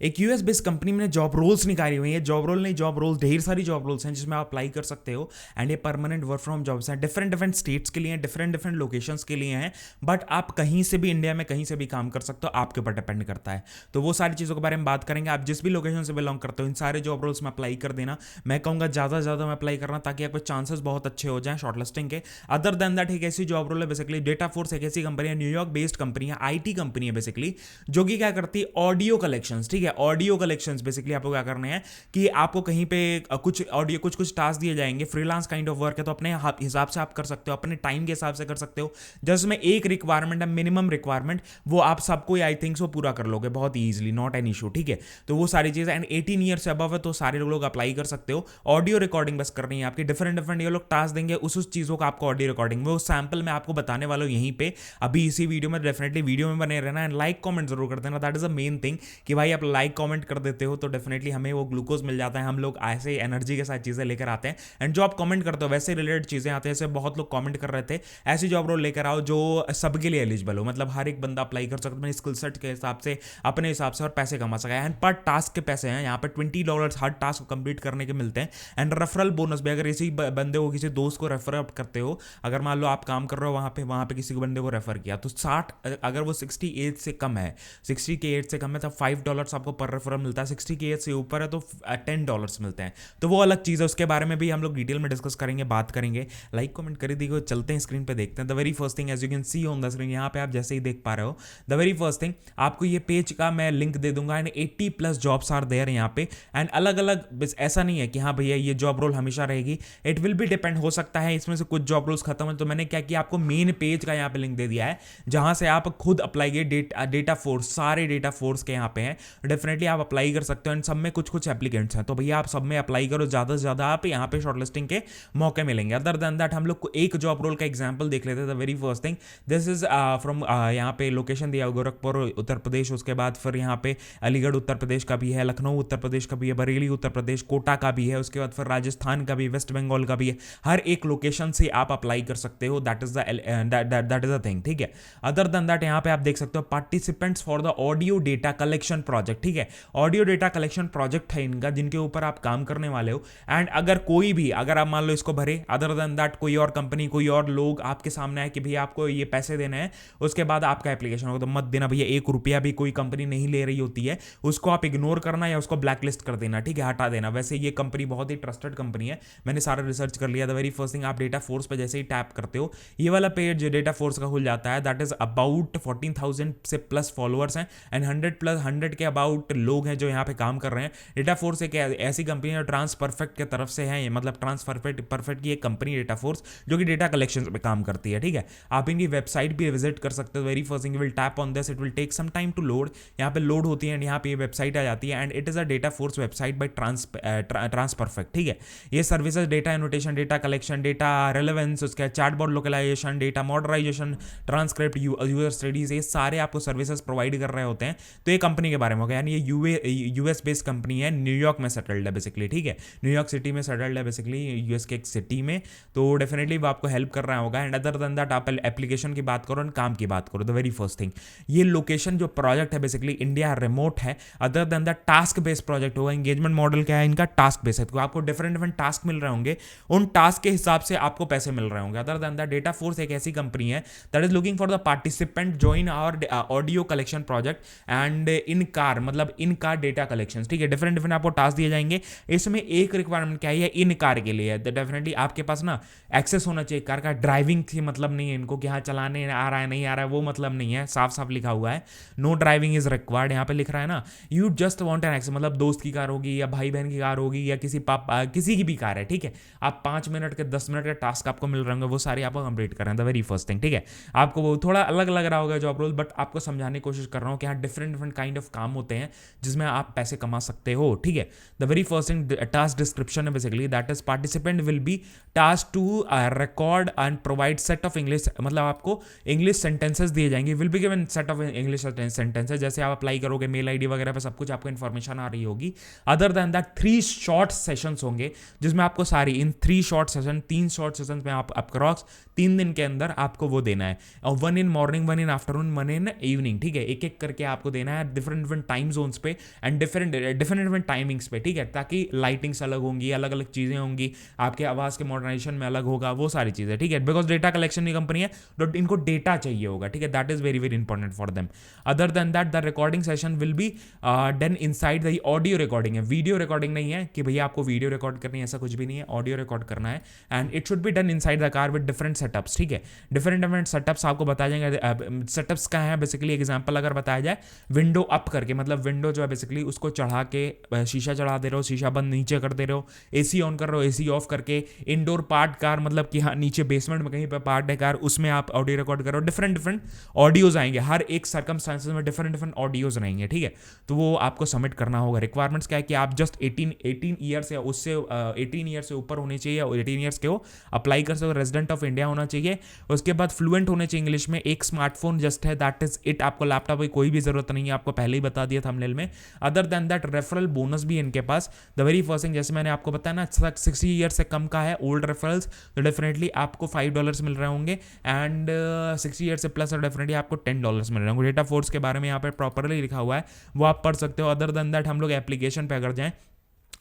एक US based company में job roles निकाली हुई है। जॉब रोल नहीं, जॉब रोल्स, ढेर सारी जॉब रोल्स हैं जिसमें आप अप्लाई कर सकते हो। एंड ये परमानेंट वर्क फ्रॉम जॉब्स हैं, डिफरेंट डिफरेंट स्टेट्स के लिए हैं, डिफरेंट डिफरेंट लोकेशंस के लिए हैं। बट आप कहीं से भी इंडिया में कहीं से भी काम कर सकते हो, आपके ऊपर डिपेंड करता है। तो वो सारी चीज़ों के बारे में बात करेंगे। आप जिस भी लोकेशन से बिलोंग करते हो इन सारे जॉब रोल्स में अप्लाई कर देना। मैं कहूँगा ज़्यादा से ज़्यादा में अप्लाई करना, ताकि आपके चांसेस बहुत अच्छे हो जाएं शॉर्टलिस्टिंग के। अदर देन दैट एक ऐसी जॉब रोल है बेसिकली, डेटा फोर्स एक ऐसी कंपनी है, न्यूयॉर्क बेस्ड कंपनी है, आईटी कंपनी है बेसिकली, जो कि क्या करती है, ऑडियो कलेक्शंस। ठीक है, ऑडियो कलेक्शंस बेसिकली आपको क्या करने हैं कि आपको कहीं पे कुछ ऑडियो कुछ टास्क दिए जाएंगे। फ्रीलांस काइंड ऑफ वर्क है, तो अपने हिसाब से आप कर सकते हो, अपने टाइम के हिसाब से कर सकते हो। जिसमें एक रिक्वायरमेंट है, मिनिमम रिक्वायरमेंट, वो आप सबको आई थिंक सो पूरा कर लोगे बहुत ईजिली, नॉट एन इशू। ठीक है, तो वो सारी चीज़ें। एंड 18 ईयर से अबव है तो सारे लोग अप्लाई कर सकते हो। ऑडियो रिकॉर्डिंग बस करनी है आपकी, डिफरेंट डिफरेंट ये लोग टास्क देंगे, उस चीज़ों का आपको ऑडियो रिकॉर्डिंग, वो सैंपल मैं आपको बताने वाला हूँ यहीं पे अभी इसी वीडियो में। डेफिनेटली वीडियो में बने रहना एंड लाइक कमेंट जरूर कर देना, that is a main thing कि भाई आप लाइक कमेंट कर देते हो तो डेफिनेटली हमें वो ग्लूकोज मिल जाता है। हम लोग ऐसे ही एनर्जी के साथ चीज़ें लेकर आते हैं। एंड जो आप कमेंट करते हो वैसे रिलेटेड चीज़ें आते हैं। जैसे बहुत लोग कमेंट कर रहे थे, ऐसी जॉब रोल लेकर आओ जो सबके लिए एलिजिबल हो, मतलब हर एक बंदा अप्लाई कर सकता है अपने स्किल सेट के हिसाब से, अपने हिसाब से, और पैसे कमा सके। एंड पर टास्क के पैसे हैं यहाँ पे $20 हर टास्क को कंप्लीट करने के मिलते हैं। एंड रेफरल बोनस भी, अगर इसी बंदे को किसी दोस्त को रेफर करते हो, अगर मान लो आप काम कर रहे हो वहाँ पे किसी को बंदे को रेफर किया, तो 60, अगर वो 60 एज से कम है, 60 के एज से कम है, तब $5 आपको पर रेफरल मिलता है। 60 के एज से ऊपर है तो $10 मिलते हैं। तो वो अलग चीज़ है, उसके बारे में भी हम लोग डिटेल में डिस्कस करेंगे, बात करेंगे। लाइक कमेंट कर दीजिए। चलते हैं स्क्रीन पे देखते हैं। The very first thing as you can see on the screen, यहाँ पे आप जैसे ही देख पा रहे हो, द वेरी फर्स्ट थिंग आपको ये पेज का मैं लिंक दे दूंगा। एंड 80+ जॉब्स आर देयर यहाँ पे। एंड अलग अलग, ऐसा नहीं है कि हाँ भैया ये जॉब रोल हमेशा रहेगी, इट विल बी डिपेंड, हो सकता है इसमें से कुछ जॉब रोल्स खत्म है। तो मैंने क्या किया, आपको मेन पेज का यहाँ पे लिंक दे दिया है, जहां से आप खुद अप्लाई किए। डेटा फोर्स, सारे डेटा फोर्स के यहाँ पे हैं, डेफिनेटली आप अप्लाई कर सकते हो। एंड सब में कुछ कुछ एप्लीकेंट्स हैं, तो भैया आप सब में अप्लाई करो, ज़्यादा से ज़्यादा आप यहाँ पे शॉर्टलिस्टिंग के मौके मिलेंगे। अदर देन दैट हम लोग को एक जॉब रोल का एग्जांपल देख लेते हैं। The very first thing, this is from, यहाँ पे लोकेशन दिया गोरखपुर उत्तर प्रदेश, उसके बाद फिर यहाँ पे अलीगढ़ उत्तर प्रदेश का भी है, लखनऊ उत्तर प्रदेश का भी है, बरेली उत्तर प्रदेश, कोटा का भी है, उसके बाद फिर राजस्थान का भी, वेस्ट बंगाल का भी है। हर एक लोकेशन से आप अप्लाई कर सकते हो, दैट इज द थिंग। ठीक है, अदर देन दैट यहाँ पे आप देख सकते हो participants for the audio data collection project. ठीक है, ऑडियो डेटा कलेक्शन प्रोजेक्ट है इनका, जिनके ऊपर आप काम करने वाले हो। एंड अगर कोई भी, अगर आप मान लो इसको भरे, अदर देन दैट कोई और कंपनी, कोई और लोग आपके सामने आए कि भैया आपको ये पैसे देने हैं, उसके बाद आपका एप्लीकेशन होगा, तो मत देना भैया। ₹1 भी कोई कंपनी नहीं ले रही होती है, उसको आप इग्नोर करना या उसको ब्लैकलिस्ट कर देना। ठीक है, हटा देना। वैसे ये कंपनी बहुत ही ट्रस्टेड कंपनी है, मैंने सारा रिसर्च कर लिया। द वेरी फर्स्ट थिंग, आप डेटा फोर्स पे जैसे ही टैप करते हो, ये वाला पेज डेटा फोर्स का खुल जाता है। दैट इज अबाउट 14,000 से प्लस फॉलोअर्स हैं एंड 100 के अबाउट लोग हैं जो यहाँ पे काम कर रहे हैं। डेटा फोर्स एक ऐसी कंपनी है ट्रांस परफेक्ट के तरफ से है, मतलब ट्रांस परफेक्ट की एक कंपनी डेटा फोर्स, जो कि डेटा कलेक्शन पे काम करती है। ठीक है, आप इनकी वेबसाइट भी विजिट कर सकते हो। Very first thing, will tap on this, it will take some time to load. यहाँ पे लोड होती है एंड यहाँ पे ये वेबसाइट आ जाती है। And it is a DataForce website by TransPerfect. ठीक है, ये services data annotation, data collection, data relevance, उसके chatbot localization, data modernization, transcript, user studies, ये सारे आपको सर्विसेज प्रोवाइड कर रहे होते हैं। तो ये कंपनी के बारे में हो गया। यानी ये यूएस बेस्ड कंपनी है, न्यूयॉर्क में सेटल्ड है बेसिकली। ठीक है, न्यूयॉर्क सिटी में सेटल्ड है बेसिकली, यूएस के एक सिटी में। तो डेफिनेटली वो आपको हेल्प कर रहा होगा। एंड अदर देन दैट आप एप्लीकेशन की बात करो, काम की बात करो, द वेरी फर्स्ट थिंग, ये लोकेशन जो प्रोजेक्ट है बेसिकली इंडिया रिमोट है। Other than that task based project होगा। एंगेजमेंट मॉडल क्या है इनका, टास्क बेस्ड है, तो आपको डिफरेंट डिफरेंट टास्क मिल रहे होंगे, उन टास्क के हिसाब से आपको पैसे मिल रहे होंगे। Other than that Data Force एक ऐसी कंपनी है that is looking for the participant join our audio collection project and in car, मतलब इन कार डेटा कलेक्शन। ठीक है, डिफरेंट डिफरेंट आपको टास्क दिए जाएंगे। इसमें एक रिक्वायरमेंट क्या है, इन कार के लिए है। डेफिनेटली आपके पास ना एक्सेस होना चाहिए कार का। ड्राइविंग से मतलब नहीं है इनको कि हाँ चलाने आ रहा है नहीं आ रहा है, वो मतलब नहीं है। साफ साफ लिखा हुआ है, नो ड्राइविंग इज रिक्वायर्ड। यहाँ पे लिख रहा है ना, you just want an access, मतलब दोस्त की कार होगी या भाई बहन की कार होगी या किसी की भी कार है। ठीक है, आप 5 मिनट के 10 मिनट के टास्क आपको मिल रहे होंगे, वो सारे आपको कंप्लीट कर रहे हैं। द वेरी फर्स्ट थिंग, ठीक है, आपको वो थोड़ा अलग लग रहा होगा जॉब रोल, बट आपको समझाने की कोशिश कर रहा हूँ कि हाँ डिफरेंट डिफरेंट काइंड ऑफ काम होते हैं जिसमें आप पैसे कमा सकते हो। ठीक है, the very first thing, task description है basically, that is participant will be task to record and provide set of English, मतलब आपको इंग्लिश सेंटेंसेस दिए जाएंगे, will be given set of English sentences. जैसे आप अप्लाई करोगे, मेल आईडी वगैरह पे सब कुछ आपको इन्फॉर्मेशन आ रही होगी। Other than that 3 short sessions होंगे जिसमें आपको सारी इन 3 शॉर्ट सेशन, 3 शॉर्ट सेशंस में आप अप्रॉक्स 3 दिन के अंदर आपको वो देना है, और 1 in morning, 1 in afternoon, 1 in evening. ठीक है, एक एक करके आपको देना है, different different time time zones पे एंड डिफरेंट टाइमिंग्स पे, ठीक है, ताकि लाइटिंग्स अलग होंगी, अलग अलग चीज़ें होंगी, आपके आवाज़ के मॉडर्नाइजेशन में अलग होगा, वो सारी चीज़ें, ठीक है, बिकॉज डेटा कलेक्शन की कंपनी है तो इनको डेटा चाहिए होगा, ठीक है, that is very very important for them. Other than that the recording session will be done inside the audio recording है, वीडियो रिकॉर्डिंग नहीं है कि भैया आपको वीडियो रिकॉर्ड करनी है, ऐसा कुछ भी नहीं है, ऑडियो रिकॉर्ड करना है and it should be done inside the car with different setups, ठीक है, डिफरेंट सेटअप्स आपको बताए जाएंगे. सेटअप्स क्या है बेसिकली, एग्जांपल अगर बताया जाए, विंडो अप करके, मतलब विंडो जो है बेसिकली उसको चढ़ा के शीशा चढ़ा दे रहे हो, शीशा बंद नीचे कर दे रहे हो, एसी ऑन कर रहे हो, एसी ऑफ करके, इंडोर पार्ट कार, मतलब कि हाँ नीचे बेसमेंट में कहीं पे पार्ट है कार, उसमें आप ऑडियो रिकॉर्ड करो, डिफरेंट ऑडियोज आएंगे, हर एक सर्कमस्टांसेस में डिफरेंट ऑडियोज रहेंगे, ठीक है, तो वो आपको सबमिट करना होगा. रिक्वायरमेंट्स क्या है कि आप जस्ट 18 ईयर्स या उससे 18 ईयर से ऊपर होने चाहिए, 18 ईयर्स के हो, अप्लाई कर सकते हो, रेजिडेंट ऑफ इंडिया होना चाहिए, उसके बाद फ्लुएंट होने चाहिए इंग्लिश में, एक स्मार्टफोन जस्ट है, दैट इज इट, आपको लैपटॉप की कोई भी जरूरत नहीं है, आपको पहले ही बता दिया थंबनेल में. Other than that referral bonus भी इनके पास, द वेरी फर्स्ट थिंग जैसे मैंने आपको बताया ना, 60 ईयर से कम का है ओल्ड रेफरल्स तो डेफिनेटली आपको $5 मिल रहे होंगे एंड 60 ईयर से प्लस डेफिनेटली आपको $10 मिल रहे होंगे. डेटा फोर्स के बारे में यहाँ पे प्रॉपरली लिखा हुआ है, वो आप पढ़ सकते हो. अदर देन दैट हम लोग एप्लीकेशन पे अगर जाएं,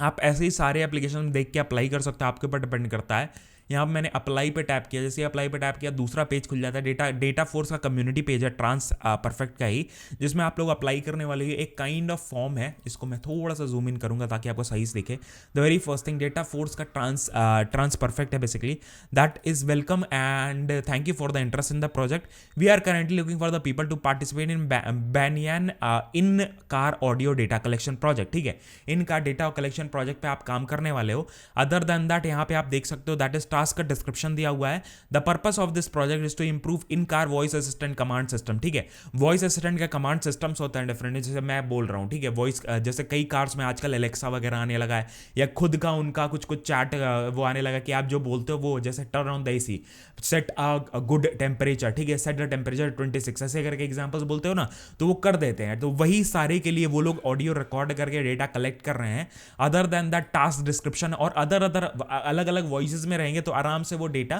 आप ऐसे ही सारे एप्लीकेशन देख के अप्लाई कर सकते हो, आपके ऊपर डिपेंड करता है. यहाँ पे मैंने अप्लाई पे टैप किया, जैसे अप्लाई पे टैप किया दूसरा पेज खुल जाता है, डेटा फोर्स का कम्युनिटी पेज है, ट्रांस परफेक्ट का ही, जिसमें आप लोग अप्लाई करने वाले एक काइंड ऑफ फॉर्म है. इसको मैं थोड़ा सा जूम इन करूंगा ताकि आपको सही से दिखे. The very first thing, Data Force का ट्रांस परफेक्ट है basically, that is welcome and thank you for the interest in the project. We are currently looking for the people to participate in Banyan in car audio data collection project, ठीक है, in car data collection project पे आप काम करने वाले हो. Other than that यहाँ पे आप देख सकते हो, दैट इज टास्क का डिस्क्रिप्शन दिया हुआ है. The purpose of this project is to improve in car voice assistant command system, ठीक है, वॉइस असिस्टेंट का कमांड सिस्टम्स होता है डिफरेंट, जैसे मैं बोल रहा हूँ, ठीक है, वॉइस जैसे कई कार्स में आजकल एलेक्सा वगैरह आने लगा है, या खुद का उनका कुछ चैट वो आने लगा कि आप जो बोलते हो वो जैसे turn on the AC, set a good temperature, ठीक है, सेट द टेम्परेचर 26, ऐसे करके एग्जांपल्स बोलते हो ना, तो वो कर देते हैं. तो वही सारे के लिए वो लोग ऑडियो रिकॉर्ड करके डेटा कलेक्ट कर रहे हैं. Other than that task description और अदर अलग अलग वॉइसेस में रहेंगे, तो आराम से वो डेटा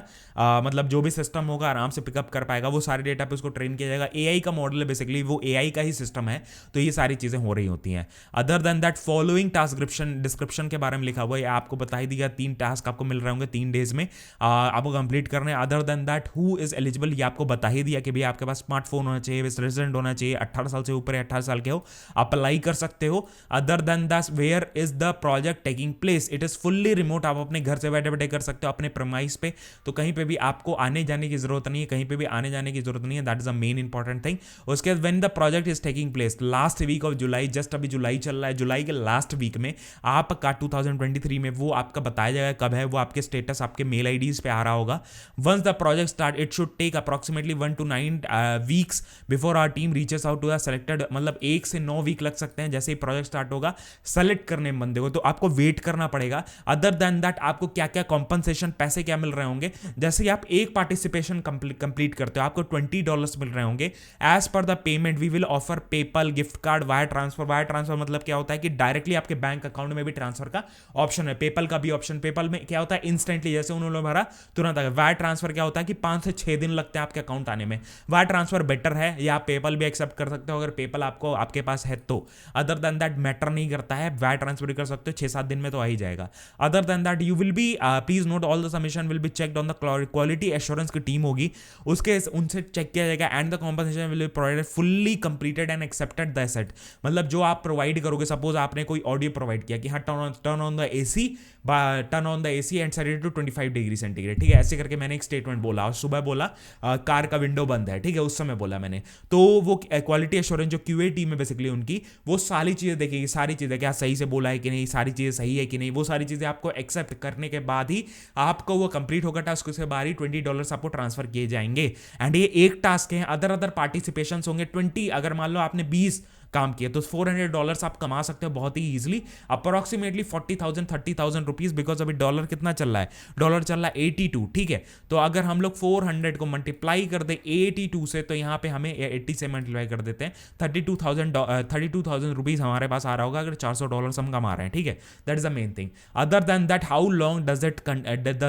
मतलब जो भी सिस्टम होगा आराम से पिकअप कर पाएगा, वो सारे डेटा पे उसको ट्रेन किया जाएगा. एआई का मॉडल है बेसिकली, वो एआई का ही सिस्टम है, तो ये सारी चीजें हो रही होती हैं. Other than that following task description के बारे में लिखा हुआ है, आपको बता ही दिया, 3 टास्क आपको मिल रहे होंगे 3 डेज में, आपको कंप्लीट करने. Other than that who is eligible, ये आपको बता ही दिया कि भैया आपके पास स्मार्टफोन होना चाहिए, रेजिडेंट होना चाहिए, 18 साल से ऊपर है, 18 साल के हो, अप्लाई कर सकते हो. Other than that where is the project taking place, it is fully remote, आप अपने घर से बैठे बैठे कर सकते हो, अपने प्रेमाइस पे, तो कहीं पे भी आपको आने जाने की जरूरत नहीं है, कहीं पे भी आने जाने की जरूरत नहीं है. That is the main important thing. उसके बाद when the project is taking place, last week of July, जस्ट अभी जुलाई चल रहा है, जुलाई के लास्ट वीक में आपका 2023 में वो आपका बताया जाएगा कब है, वो आपके स्टेटस आपके मेल आईडीज पे आ रहा होगा. Once the project start, it should take approximately 1 to 9 weeks before our team reaches out to the selected, मतलब 1 से 9 वीक लग सकते हैं जैसे ही प्रोजेक्ट स्टार्ट होगा सेलेक्ट करने में बंदे को, तो आपको वेट करना पड़ेगा. अदर देन दैट आपको क्या क्या कॉम्पनसेशन पैसे क्या मिल रहे होंगे, जैसे कि आप एक पार्टिसिपेशन कंप्लीट करते हो आपको $20 मिल रहे होंगे. As per the payment we will offer PayPal, gift card, wire transfer. Wire transfer मतलब क्या होता है कि डायरेक्टली आपके बैंक अकाउंट में भी ट्रांसफर का ऑप्शन है, पेपल का भी ऑप्शन. पेपल में क्या होता है, इंस्टेंटली जैसे उन्होंने भरा तुरंत आएगा. वायर ट्रांसफर क्या होता है कि 5 से 6 दिन लगते हैं आपके अकाउंट आने में. वायर ट्रांसफर बेटर है, या आप पेपल भी एक्सेप्ट कर सकते हो अगर पेपल आपको आपके पास है तो. अदर देन दैट मैटर नहीं करता है, वायर ट्रांसफर भी कर सकते हो, 6-7 दिन में तो आ ही जाएगा. Other than that you will be please note all the submission will be checked on the quality assurance की टीम होगी, उसके उनसे चेक किया जाएगा. And the compensation will be provided fully completed and accepted the asset, मतलब जो आप provide करोगे, सपोज आपने कोई ऑडियो प्रोवाइड किया कि हाँ turn on the AC and set it to 25 degree centigrade, ठीक है, ऐसे करके मैंने एक स्टेटमेंट बोला और सुबह बोला कार का विंडो बंद है, ठीक है, उस समय बोला मैंने. तो वो क्वालिटी एश्योरेंस जो क्यूए टीम है बेसिकली उनकी, वो सारी चीजें देखेगी, सारी चीजें क्या सही से बोला है कि नहीं, सारी चीजें सही है कि नहीं, वो सारी चीजें आपको एक्सेप्ट करने के बाद ही आपको वो कंप्लीट होगा टास्क, उसके बाद ही $20 आपको ट्रांसफर किए जाएंगे. एंड ये एक टास्क है, अदर पार्टिसिपेशन होंगे 20. अगर मान लो आपने 20 काम किया तो $400 आप कमा सकते हो बहुत ही इजीली, अप्रोक्सीमेटली 40,000-30,000 रुपीज, बिकॉज अभी डॉलर कितना चल रहा है, डॉलर चल रहा है 82, ठीक है. तो अगर हम लोग 400 को मल्टीप्लाई कर दे 82 से, तो यहाँ पे हमें 80 से मल्टीप्लाई कर देते हैं, 32,000 रुपीज हमारे पास आ रहा होगा अगर $400 हम कमा रहे हैं, ठीक है. That is the main thing. Other than that how long does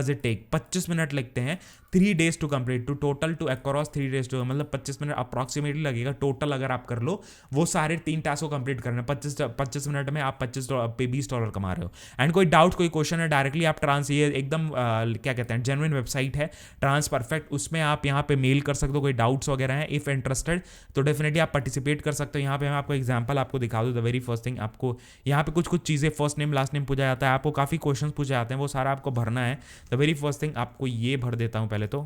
it take, 25 minute लगते हैं 3 days to complete to total to across 3 days to, मतलब 25 मिनट अप्रॉक्सीमेटली लगेगा टोटल अगर आप कर लो वो सारे 3 टास्क को कंप्लीट करना। 25 मिनट में आप $20 कमा रहे हो। एंड कोई डाउट कोई क्वेश्चन है डायरेक्टली आप ट्रांस, ये एकदम क्या कहते हैं जेन्युइन वेबसाइट है ट्रांस परफेक्ट, उसमें आप यहाँ पे मेल कर सकते हो, कोई डाउट्स वगैरह हैं इफ इंटरेस्टेड तो डेफिनेटली आप पार्टिसिपेट कर सकते हो। यहाँ पे मैं आपको एग्जांपल आपको दिखा दूँ। द वेरी फर्स्ट थिंग आपको यहाँ पे कुछ चीज़ें फर्स्ट नेम लास्ट नेम पूछा जाता है, आपको काफ़ी क्वेश्चन पूछे जाते हैं, वो सारा आपको भरना है। द वेरी फर्स्ट थिंग आपको ये भर देता हूँ पहले तो,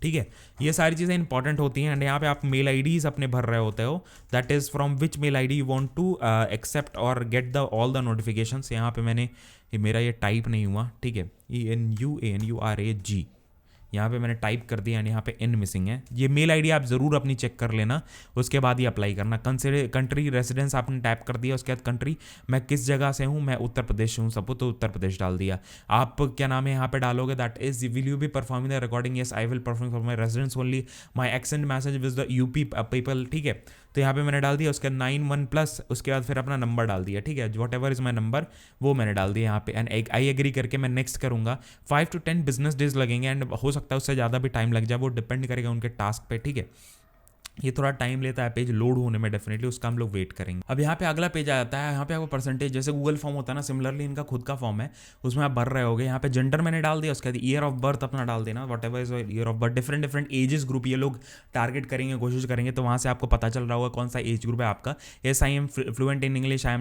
ठीक है। ये सारी चीज़ें इंपॉर्टेंट होती हैं। एंड यहाँ पे आप मेल आईडीज अपने भर रहे होते हो, that is from which mail ID you want to accept और get the all the notifications. यहाँ पे मैंने मेरा ये टाइप नहीं हुआ, ठीक है, ENUANURAG यहाँ पे मैंने टाइप कर दिया एंड यहाँ पे N मिसिंग है। ये मेल आईडी आप ज़रूर अपनी चेक कर लेना, उसके बाद ही अप्लाई करना। कंट्री रेसिडेंस आपने टाइप कर दिया, उसके बाद कंट्री मैं किस जगह से हूँ, मैं उत्तर प्रदेश से हूँ सब, तो उत्तर प्रदेश डाल दिया। आप क्या नाम है यहाँ पे डालोगे, that is will you be performing the recording, yes I will perform for my residence only, my accent message with the UP people, ठीक है। तो यहाँ पे मैंने डाल दिया, उसके 91+, उसके बाद फिर अपना नंबर डाल दिया, ठीक है, what ever is my number वो मैंने डाल दिया यहाँ पे। एंड आई एग्री करके मैं नेक्स्ट करूँगा। 5 to 10 बिजनेस डेज लगेंगे एंड हो सकता है उससे ज़्यादा भी टाइम लग जाए, वो डिपेंड करेगा उनके टास्क पे, ठीक है। ये थोड़ा टाइम लेता है पेज लोड होने में, डेफिनेटली उसका हम लोग वेट करेंगे। अब यहाँ पे अगला पेज आ जाता है, यहाँ पे आपको परसेंटेज जैसे गूगल फॉर्म होता है ना, सिमिलरली इनका खुद का फॉर्म है, उसमें आप भर रहे होगे। यहाँ पे जेंडर मैंने डाल दिया, उसके बाद ईयर ऑफ बर्थ अपना डाल देना, what ever is year of birth. Different ages group ये लोग टारगेट करेंगे, कोशिश करेंगे, तो वहाँ से आपको पता चल रहा होगा कौन सा एज ग्रुप है आपका। Yes I am fluent in English, I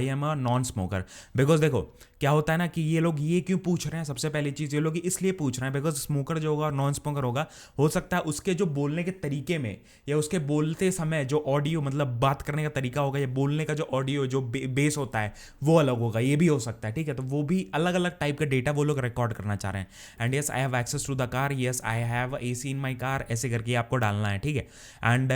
am a non smoker. Because देखो क्या होता है ना कि ये लोग ये क्यों पूछ रहे हैं, सबसे पहली चीज़ ये लोग इसलिए पूछ रहे हैं बिकॉज स्मोकर जो होगा और नॉन स्मोकर होगा, हो सकता है उसके जो बोलने के तरीके में या उसके बोलते समय जो ऑडियो मतलब बात करने का तरीका होगा या बोलने का जो ऑडियो जो बेस होता है वो अलग होगा, ये भी हो सकता है, ठीक है। तो वो भी अलग अलग टाइप का डेटा वो लोग रिकॉर्ड करना चाह रहे हैं। And yes I have access to the car, yes I have AC in my car, ऐसे करके आपको डालना है, ठीक है। And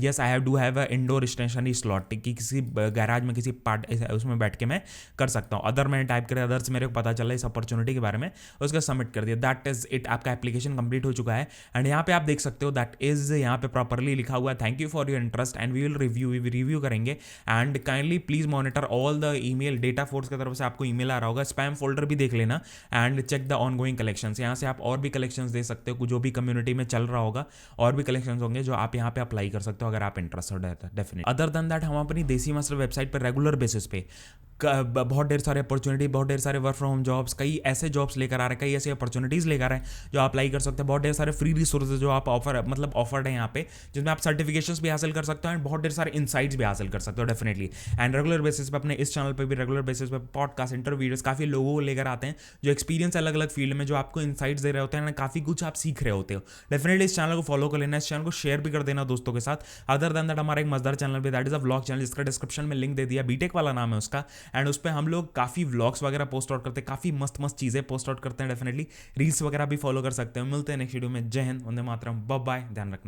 yes I have do have a indoor stationary slot, कि किसी गैराज में किसी पार्ट उसमें बैठ के मैं कर सकता हूँ। अदर मैंने टाइप करें, अदर से मेरे को पता चला इस अपॉर्चुनिटी के बारे में, उसका सबमिट कर दिया, दैट इज इट, आपका एप्लीकेशन कंप्लीट हो चुका है। एंड यहाँ पे आप देख सकते हो दैट इज यहाँ पे प्रॉपरली लिखा हुआ है, thank you for your interest and we will review करेंगे and kindly please monitor all the email. DataForce की तरफ से आपको ईमेल आ रहा होगा, स्पैम फोल्डर भी देख लेना and check the ongoing collections. यहाँ से आप और भी कलेक्शंस दे सकते हो, जो भी कम्युनिटी में चल रहा होगा और भी कलेक्शंस होंगे जो आप यहाँ पे अप्लाई कर सकते हो अगर आप इंटरेस्टेड है डेफिनेटली। अदर देन दैट हम अपनी देसी मास्टर वेबसाइट पर रेगुलर बेसिस पे बहुत ढेर सारे अपॉर्चुनिटी, बहुत ढेर सारे वर्क फ्रॉम होम जॉब्स, कई ऐसे जॉब्स लेकर आ रहे हैं, कई ऐसे अपॉर्चुनिटीज़ लेकर आ रहे हैं जो आप अप्लाई कर सकते हैं। बहुत ढेर सारे फ्री रिसोर्सेज जो आप ऑफर्ड है यहाँ पे, जिसमें आप सर्टिफिकेशंस भी हासिल कर सकते हो एंड बहुत ढेर सारे इनसाइट्स भी हासिल कर सकते हो डेफिनेटली। एंड रेगुलर बेसिस पे अपने इस चैनल पे भी रेगुलर बेसिस पे पॉडकास्ट इंटरव्यूज काफ़ी लोगों को लेकर आते हैं जो एक्सपीरियंस अलग अलग फील्ड में जो आपको इनसाइट्स दे रहे होते हैं, काफ़ी कुछ आप सीख रहे होते हो। डेफिनेटली इस चैनल को फॉलो कर लेना, इस चैनल को शेयर भी कर देना दोस्तों के साथ। अदर देन दैट हमारा एक मजेदार चैनल भी, that is a vlog channel, जिसका डिस्क्रिप्शन में लिंक दे दिया, बीटेक वाला नाम है उसका। एंड उस पर हम लोग काफ़ी व्लॉग्स वगैरह पोस्ट आउट करते हैं, काफ़ी मस्त मस्त चीज़ें पोस्ट आउट करते हैं, डेफिनेटली रील्स वगैरह भी फॉलो कर सकते हैं। मिलते हैं नेक्स्ट वीडियो में। जय हिंद, वंदे मातरम, बाय बाय, ध्यान रखना।